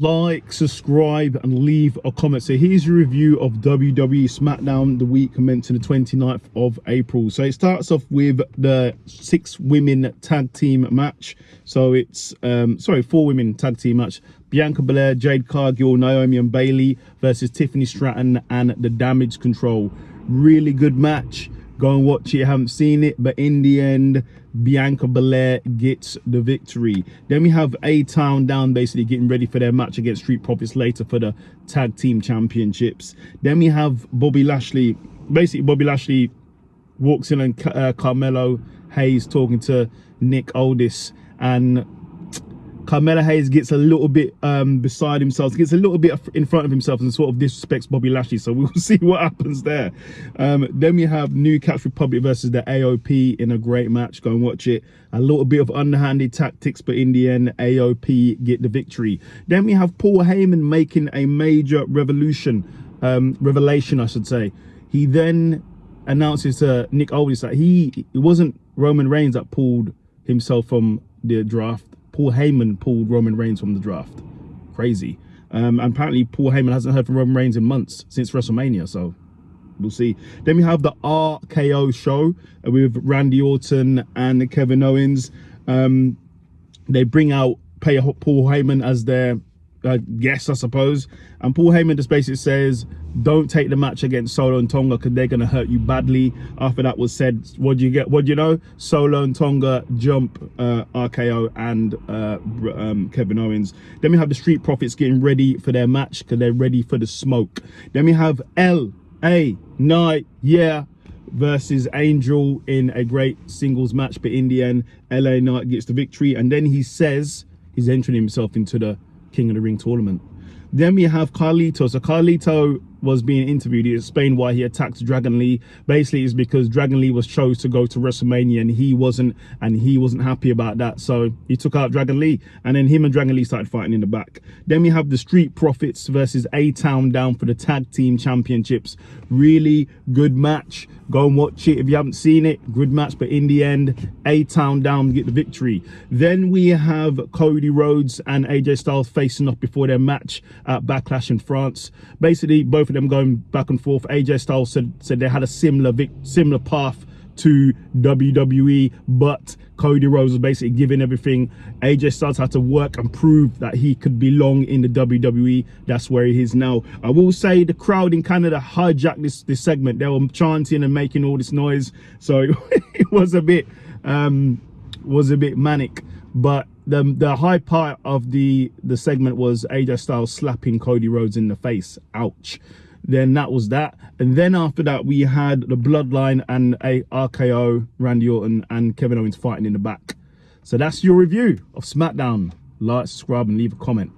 Like, subscribe, and leave a comment. So here's your review of WWE SmackDown, the week commencing the 29th of April. So it starts off with the 6-women tag team match. So it's 4-women tag team match. Bianca Belair, Jade Cargill, Naomi and Bailey versus Tiffany Stratton and the Damage Control. Really good match. Go and watch it. You haven't seen it, but in the end, Bianca Belair gets the victory. Then we have A-Town down, basically getting ready for their match against Street Profits later for the tag team championships. Then we have Bobby Lashley. Basically, Bobby Lashley walks in and Carmelo Hayes talking to Nick Aldis, and Carmelo Hayes gets a little bit beside himself, gets a little bit in front of himself and sort of disrespects Bobby Lashley. So we'll see what happens there. Then we have New Catch Republic versus the AOP in a great match. Go and watch it. A little bit of underhanded tactics, but in the end, AOP get the victory. Then we have Paul Heyman making a major revelation, I should say. He then announces to Nick Aldis that it wasn't Roman Reigns that pulled himself from the draft. Paul Heyman pulled Roman Reigns from the draft. Crazy. And apparently Paul Heyman hasn't heard from Roman Reigns in months, since WrestleMania, so we'll see. Then we have the RKO show with Randy Orton and Kevin Owens. They bring out Paul Heyman as their guest, I suppose. And Paul Heyman just basically says, don't take the match against Solo and Tonga because they're going to hurt you badly. After that was said, what do you get? What do you know? Solo and Tonga jump RKO and Kevin Owens. Then we have the Street Profits getting ready for their match because they're ready for the smoke. Then we have LA Knight, versus Angel in a great singles match. But in the end, LA Knight gets the victory. And then he says he's entering himself into the King of the Ring tournament. Then we have Carlito. So Carlito was being interviewed. He explained why he attacked Dragon Lee. Basically, it's because Dragon Lee was chose to go to WrestleMania and he wasn't happy about that. So he took out Dragon Lee, and then him and Dragon Lee started fighting in the back. Then we have the Street Profits versus A-Town down for the tag team championships. Really good match. Go and watch it if you haven't seen it. Good match, but in the end, A-Town down get the victory. Then we have Cody Rhodes and AJ Styles facing off before their match at Backlash in France. Basically, both of them going back and forth. AJ Styles said they had a similar path to WWE, but Cody Rhodes was basically giving everything. AJ Styles had to work and prove that he could belong in the WWE. That's where he is now. I will say the crowd in Canada hijacked this segment. They were chanting and making all this noise, so it was a bit manic. But the high part of the segment was AJ Styles slapping Cody Rhodes in the face. Ouch. Then that was that. And then after that, we had the Bloodline and a RKO, Randy Orton and Kevin Owens fighting in the back. So that's your review of SmackDown. Like, subscribe and leave a comment.